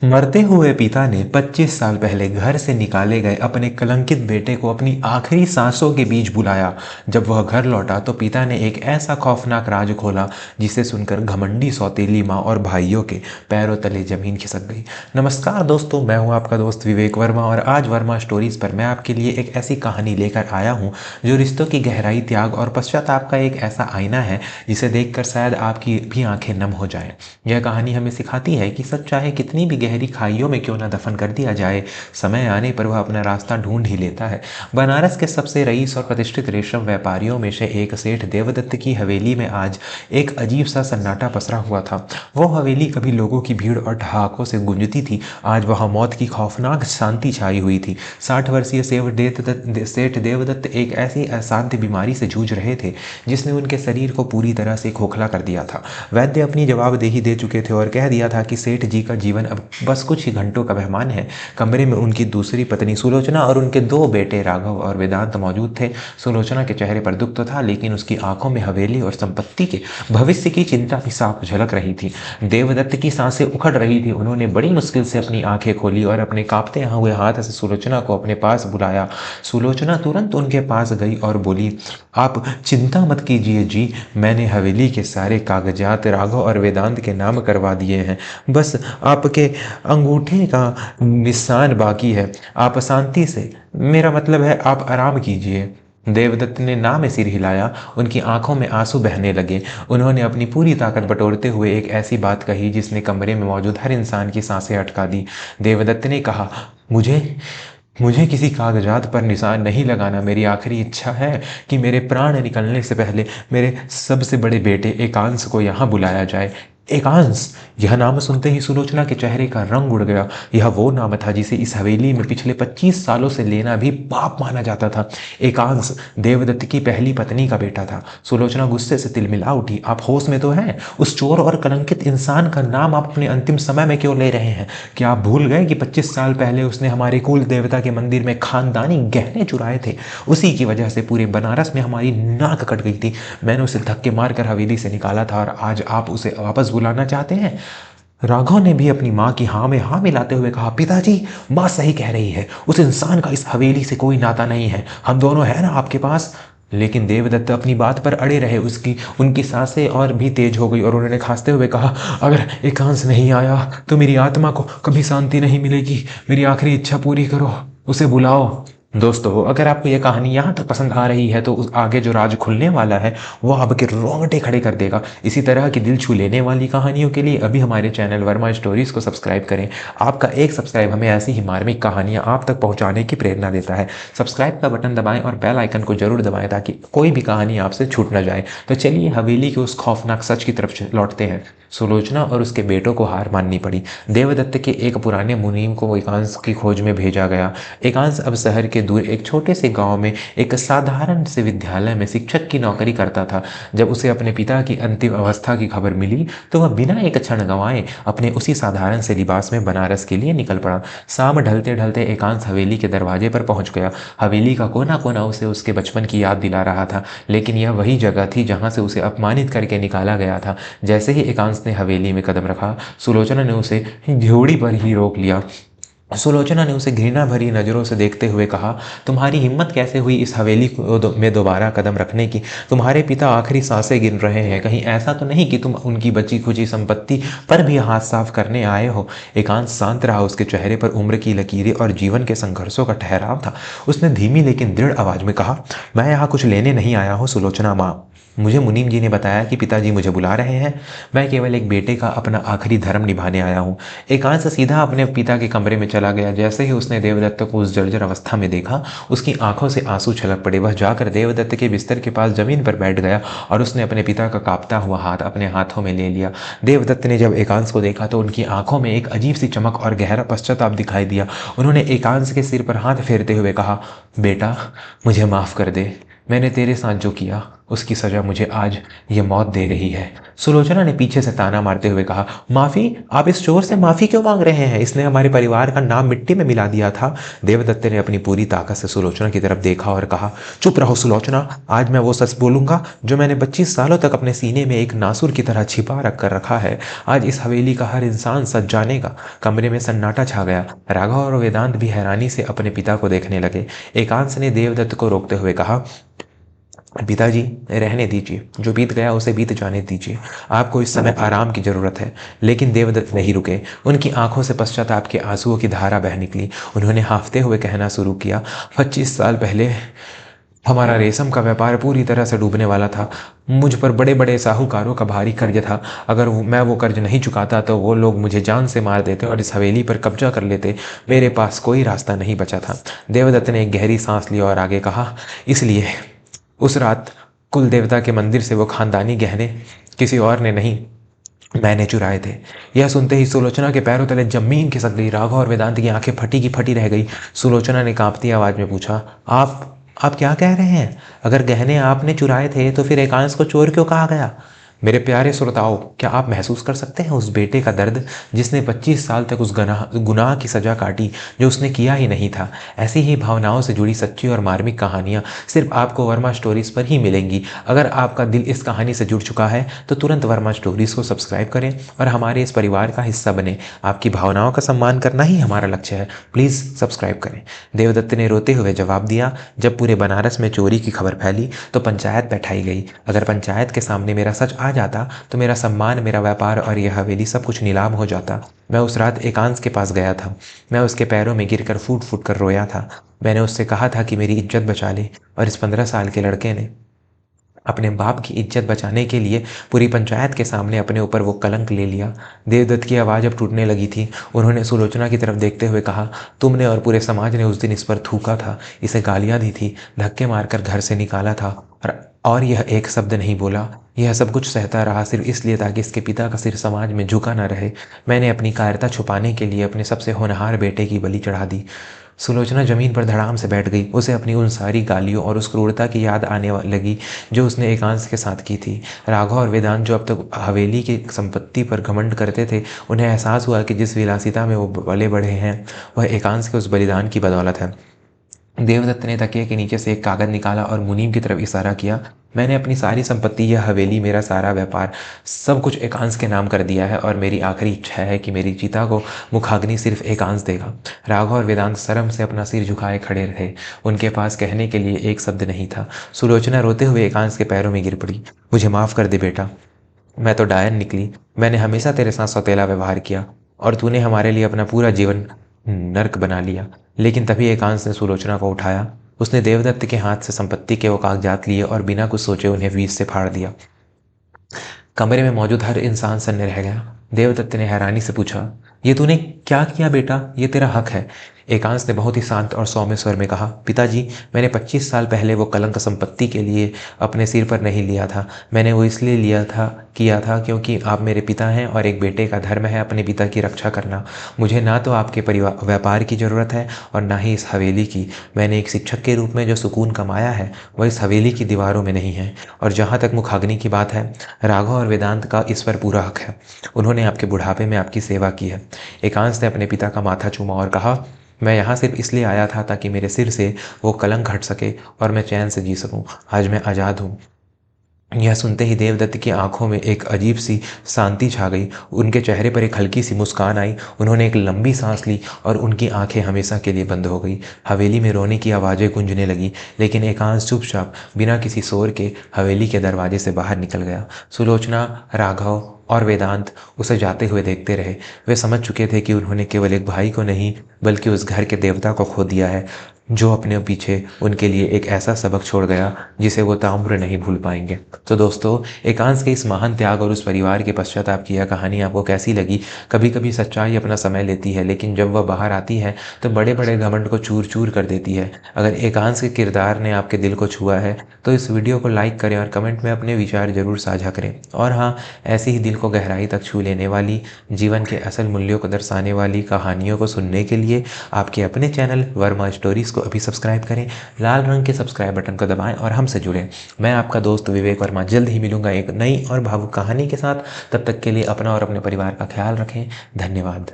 मरते हुए पिता ने 25 साल पहले घर से निकाले गए अपने कलंकित बेटे को अपनी आखिरी सांसों के बीच बुलाया। जब वह घर लौटा तो पिता ने एक ऐसा खौफनाक राज खोला जिसे सुनकर घमंडी सौतेली माँ और भाइयों के पैरों तले जमीन खिसक गई। नमस्कार दोस्तों, मैं हूँ आपका दोस्त विवेक वर्मा और आज वर्मा स्टोरीज पर मैं आपके लिए एक ऐसी कहानी लेकर आया हूँ जो रिश्तों की गहराई, त्याग और पश्चाताप का एक ऐसा आईना है जिसे देखकर शायद आपकी भी आंखें नम हो जाएं। यह कहानी हमें सिखाती है कि सच चाहे कितनी भी गहरी खाइयों में क्यों ना दफन कर दिया जाए, समय आने पर वह अपना रास्ता ढूंढ ही लेता है। बनारस के सबसे रईस और प्रतिष्ठित रेशम व्यापारियों में से एक सेठ देवदत्त की हवेली में आज एक अजीब सा सन्नाटा पसरा हुआ था। वो हवेली कभी लोगों की भीड़ और ठहाकों से गूंजती थी, आज वहां मौत की खौफनाक शांति छाई हुई थी। 60 वर्षीय सेठ देवदत्त एक ऐसी अशांत बीमारी से जूझ रहे थे जिसने उनके शरीर को पूरी तरह से खोखला कर दिया था। वैद्य अपनी जवाबदेही दे चुके थे और कह दिया था कि सेठ जी का जीवन अब बस कुछ ही घंटों का मेहमान है। कमरे में उनकी दूसरी पत्नी सुलोचना और उनके 2 बेटे राघव और वेदांत मौजूद थे। सुलोचना के चेहरे पर दुख तो था, लेकिन उसकी आंखों में हवेली और संपत्ति के भविष्य की चिंता भी साफ झलक रही थी। देवदत्त की सांसें उखड़ रही थी। उन्होंने बड़ी मुश्किल से अपनी आंखें खोली और अपने कांपते हुए हाथ से सुलोचना को अपने पास बुलाया। सुलोचना तुरंत उनके पास गई और बोली, आप चिंता मत कीजिए जी, मैंने हवेली के सारे कागजात राघव और वेदांत के नाम करवा दिए हैं। बस आपके अंगूठे का निशान बाकी है। आप शांति से, मेरा मतलब है आप आराम कीजिए। देवदत्त ने ना में सिर हिलाया। उनकी आंखों में आंसू बहने लगे। उन्होंने अपनी पूरी ताकत बटोरते हुए एक ऐसी बात कही जिसने कमरे में मौजूद हर इंसान की सांसें अटका दी। देवदत्त ने कहा, मुझे मुझे किसी कागजात पर निशान नहीं लगाना। मेरी आखिरी इच्छा है कि मेरे प्राण निकलने से पहले मेरे सबसे बड़े बेटे एकांश को यहाँ बुलाया जाए। एकांश, यह नाम सुनते ही सुलोचना के चेहरे का रंग उड़ गया। यह वो नाम था जिसे इस हवेली में पिछले 25 सालों से लेना भी पाप माना जाता था। एकांश देवदत्त की पहली पत्नी का बेटा था। सुलोचना गुस्से से तिलमिला उठी। आप होश में तो हैं? उस चोर और कलंकित इंसान का नाम आप अपने अंतिम समय में क्यों ले रहे हैं? क्या आप भूल गए कि 25 साल पहले उसने हमारे कुल देवता के मंदिर में खानदानी गहने चुराए थे? उसी की वजह से पूरे बनारस में हमारी नाक कट गई थी। मैंने उसे धक्के मारकर हवेली से निकाला था और आज आप उसे वापस बुलाना चाहते हैं? राघव ने भी अपनी माँ की हाँ में हाँ मिलाते हुए कहा, पिताजी, माँ सही कह रही है। उस इंसान का इस हवेली से कोई नाता नहीं है। हम दोनों हैं ना आपके पास? लेकिन देवदत्त अपनी बात पर अड़े रहे। उनकी सांसें और भी तेज हो गई और उन्होंने खांसते हुए कहा, अगर एकांश नहीं आया तो मेरी आत्मा को कभी शांति नहीं मिलेगी। मेरी आखिरी इच्छा पूरी करो, उसे बुलाओ। दोस्तों, अगर आपको यह कहानी यहाँ तक पसंद आ रही है तो उस आगे जो राज खुलने वाला है वो आपके रोंगटे खड़े कर देगा। इसी तरह की दिल छू लेने वाली कहानियों के लिए अभी हमारे चैनल वर्मा स्टोरीज को सब्सक्राइब करें। आपका एक सब्सक्राइब हमें ऐसी ही मार्मिक कहानियाँ आप तक पहुँचाने की प्रेरणा देता है। सब्सक्राइब का बटन दबाएं और बेल आइकन को जरूर दबाएं ताकि कोई भी कहानी आपसे छूट न जाए। तो चलिए हवेली के उस खौफनाक सच की तरफ लौटते हैं। सुलोचना और उसके बेटों को हार माननी पड़ी। देवदत्त के एक पुराने मुनीम को एकांश की खोज में भेजा गया। एकांश अब शहर के दूर एक छोटे से गांव में एक साधारण से विद्यालय में शिक्षक की नौकरी करता था। जब उसे अपने पिता की अंतिम अवस्था की खबर मिली तो वह बिना एक क्षण गंवाए अपने उसी साधारण से लिबास में बनारस के लिए निकल पड़ा। शाम ढलते ढलते एकांश हवेली के दरवाजे पर पहुंच गया। हवेली का कोना कोना उसे उसके बचपन की याद दिला रहा था, लेकिन यह वही जगह थी जहां से उसे अपमानित करके निकाला गया था। जैसे ही एकांश ने हवेली में कदम रखा, सुलोचना ने उसे ड्योढ़ी पर ही रोक लिया। सुलोचना ने उसे घृणा भरी नज़रों से देखते हुए कहा, तुम्हारी हिम्मत कैसे हुई इस हवेली में दोबारा कदम रखने की? तुम्हारे पिता आखिरी सांसें गिन रहे हैं। कहीं ऐसा तो नहीं कि तुम उनकी बची खुची संपत्ति पर भी हाथ साफ करने आए हो? एकांश शांत रहा। उसके चेहरे पर उम्र की लकीरें और जीवन के संघर्षों का ठहराव था। उसने धीमी लेकिन दृढ़ आवाज में कहा, मैं यहाँ कुछ लेने नहीं आया हूँ सुलोचना माँ। मुझे मुनीम जी ने बताया कि पिताजी मुझे बुला रहे हैं। मैं केवल एक बेटे का अपना आखिरी धर्म निभाने आया हूँ। एकांश सीधा अपने पिता के कमरे में चला गया। जैसे ही उसने देवदत्त को उस जर्जर अवस्था में देखा, उसकी आंखों से आंसू छलक पड़े। वह जाकर देवदत्त के बिस्तर के पास जमीन पर बैठ गया और उसने अपने पिता का कांपता हुआ हाथ अपने हाथों में ले लिया। देवदत्त ने जब एकांश को देखा तो उनकी आंखों में एक अजीब सी चमक और गहरा पश्चाताप दिखाई दिया। उन्होंने एकांश के सिर पर हाथ फेरते हुए कहा, बेटा, मुझे माफ कर दे। मैंने तेरे साथ जो किया उसकी सजा मुझे आज ये मौत दे रही है। सुलोचना ने पीछे से ताना मारते हुए कहा, माफी? आप इस चोर से माफी क्यों मांग रहे हैं? इसने हमारे परिवार का नाम मिट्टी में मिला दिया था। देवदत्त ने अपनी पूरी ताकत से सुलोचना की तरफ देखा और कहा, चुप रहो सुलोचना, आज मैं वो सच बोलूंगा जो मैंने 25 सालों तक अपने सीने में एक नासुर की तरह छिपा रखा है। आज इस हवेली का हर इंसान सच जानेगा। कमरे में सन्नाटा छा गया। राघव और वेदांत भी हैरानी से अपने पिता को देखने लगे। एकांश ने देवदत्त को रोकते हुए कहा, पिताजी, रहने दीजिए, जो बीत गया उसे बीत जाने दीजिए, आपको इस समय आराम की जरूरत है। लेकिन देवदत्त नहीं रुके। उनकी आंखों से पश्चाताप के आंसुओं की धारा बह निकली। उन्होंने हाफते हुए कहना शुरू किया, 25 साल पहले हमारा रेशम का व्यापार पूरी तरह से डूबने वाला था। मुझ पर बड़े बड़े साहूकारों का भारी कर्ज था। अगर मैं वो कर्ज नहीं चुकाता तो वो लोग मुझे जान से मार देते और इस हवेली पर कब्जा कर लेते। मेरे पास कोई रास्ता नहीं बचा था। देवदत्त ने एक गहरी सांस ली और आगे कहा, इसलिए उस रात कुल देवता के मंदिर से वो खानदानी गहने किसी और ने नहीं, मैंने चुराए थे। यह सुनते ही सुलोचना के पैरों तले जमीन खिसक गई। राघव और वेदांत की आंखें फटी की फटी रह गई। सुलोचना ने कांपती आवाज में पूछा, आप क्या कह रहे हैं? अगर गहने आपने चुराए थे तो फिर एकांश को चोर क्यों कहा गया? मेरे प्यारे श्रोताओं, क्या आप महसूस कर सकते हैं उस बेटे का दर्द जिसने 25 साल तक उस गुनाह की सजा काटी जो उसने किया ही नहीं था। ऐसी ही भावनाओं से जुड़ी सच्ची और मार्मिक कहानियां सिर्फ आपको वर्मा स्टोरीज पर ही मिलेंगी। अगर आपका दिल इस कहानी से जुड़ चुका है तो तुरंत वर्मा स्टोरीज को सब्सक्राइब करें और हमारे इस परिवार का हिस्सा बने। आपकी भावनाओं का सम्मान करना ही हमारा लक्ष्य है। प्लीज़ सब्सक्राइब करें। देवदत्त ने रोते हुए जवाब दिया, जब पूरे बनारस में चोरी की खबर फैली तो पंचायत बैठाई गई। अगर पंचायत के सामने मेरा सच आ जाता तो मेरा सम्मान, मेरा व्यापार और यह हवेली सब कुछ नीलाम हो जाता। मैं उस रात एकांश के पास गया था। मैं उसके पैरों में गिरकर फूट फूट कर रोया था। मैंने उससे कहा था कि मेरी इज्जत बचा ले, और इस 15 साल के लड़के ने अपने बाप की इज्जत बचाने के लिए पूरी पंचायत के सामने अपने ऊपर वो कलंक ले लिया। देवदत्त की आवाज़ अब टूटने लगी थी। उन्होंने सुलोचना की तरफ देखते हुए कहा, तुमने और पूरे समाज ने उस दिन इस पर थूका था, इसे गालियाँ दी थी, धक्के मारकर घर से निकाला था, और यह एक शब्द नहीं बोला। यह सब कुछ सहता रहा सिर्फ इसलिए ताकि इसके पिता का सिर समाज में झुका न रहे। मैंने अपनी कायरता छुपाने के लिए अपने सबसे होनहार बेटे की बलि चढ़ा दी। सुलोचना जमीन पर धड़ाम से बैठ गई। उसे अपनी उन सारी गालियों और उस क्रूरता की याद आने लगी जो उसने एकांश के साथ की थी। राघव और वेदांत जो अब तक हवेली की संपत्ति पर घमंड करते थे, उन्हें एहसास हुआ कि जिस विलासिता में वो पले बढ़े हैं वह एकांश के उस बलिदान की बदौलत है। देवदत्त ने तकिए के नीचे से एक कागज निकाला और मुनीम की तरफ इशारा किया, मैंने अपनी सारी संपत्ति, यह हवेली, मेरा सारा व्यापार, सब कुछ एकांश के नाम कर दिया है, और मेरी आखिरी इच्छा है कि मेरी चिता को मुखाग्नि सिर्फ एकांश देगा। राघव और वेदांत शर्म से अपना सिर झुकाए खड़े रहे। उनके पास कहने के लिए एक शब्द नहीं था। सुलोचना रोते हुए एकांश के पैरों में गिर पड़ी। मुझे माफ़ कर दे बेटा, मैं तो डायन निकली। मैंने हमेशा तेरे साथ सौतेला व्यवहार किया और तूने हमारे लिए अपना पूरा जीवन नर्क बना लिया। लेकिन तभी एकांश ने सुलोचना को उठाया। उसने देवदत्त के हाथ से संपत्ति के वो कागजात लिए और बिना कुछ सोचे उन्हें बीच से फाड़ दिया। कमरे में मौजूद हर इंसान सन्ने रह गया। देवदत्त ने हैरानी से पूछा, ये तूने क्या किया बेटा? ये तेरा हक है। एकांश ने बहुत ही शांत और सौम्य स्वर में कहा, पिताजी, मैंने 25 साल पहले वो कलंक संपत्ति के लिए अपने सिर पर नहीं लिया था। मैंने वो इसलिए किया था क्योंकि आप मेरे पिता हैं और एक बेटे का धर्म है अपने पिता की रक्षा करना। मुझे ना तो आपके परिवार व्यापार की ज़रूरत है और ना ही इस हवेली की। मैंने एक शिक्षक के रूप में जो सुकून कमाया है वह इस हवेली की दीवारों में नहीं है। और जहाँ तक मुखाग्नि की बात है, राघव और वेदांत का इस पर पूरा हक है। उन्होंने आपके बुढ़ापे में आपकी सेवा की है। एकांश ने अपने पिता का माथा चूमा और कहा, मैं यहाँ सिर्फ इसलिए आया था ताकि मेरे सिर से वो कलंक हट सके और मैं चैन से जी सकूं। आज मैं आज़ाद हूँ। यह सुनते ही देवदत्त की आंखों में एक अजीब सी शांति छा गई। उनके चेहरे पर एक हल्की सी मुस्कान आई। उन्होंने एक लंबी सांस ली और उनकी आंखें हमेशा के लिए बंद हो गई। हवेली में रोने की आवाज़ें गूंजने लगी, लेकिन एकांश चुपचाप बिना किसी शोर के हवेली के दरवाजे से बाहर निकल गया। सुलोचना, राघव और वेदांत उसे जाते हुए देखते रहे। वे समझ चुके थे कि उन्होंने केवल एक भाई को नहीं बल्कि उस घर के देवता को खो दिया है, जो अपने पीछे उनके लिए एक ऐसा सबक छोड़ गया जिसे वो ताउम्र नहीं भूल पाएंगे। तो दोस्तों, एकांश के इस महान त्याग और उस परिवार के पश्चाताप की यह कहानी आपको कैसी लगी? कभी कभी सच्चाई अपना समय लेती है, लेकिन जब वह बाहर आती है तो बड़े बड़े घमंड को चूर चूर कर देती है। अगर एकांश के किरदार ने आपके दिल को छुआ है तो इस वीडियो को लाइक करें और कमेंट में अपने विचार जरूर साझा करें। और हाँ, ऐसी ही दिल को गहराई तक छू लेने वाली, जीवन के असल मूल्यों को दर्शाने वाली कहानियों को सुनने के लिए आपके अपने चैनल वर्मा स्टोरीज को अभी सब्सक्राइब करें, लाल रंग के सब्सक्राइब बटन को दबाएं और हमसे जुड़ें। मैं आपका दोस्त विवेक वर्मा जल्द ही मिलूंगा एक नई और भावुक कहानी के साथ। तब तक के लिए अपना और अपने परिवार का ख्याल रखें। धन्यवाद।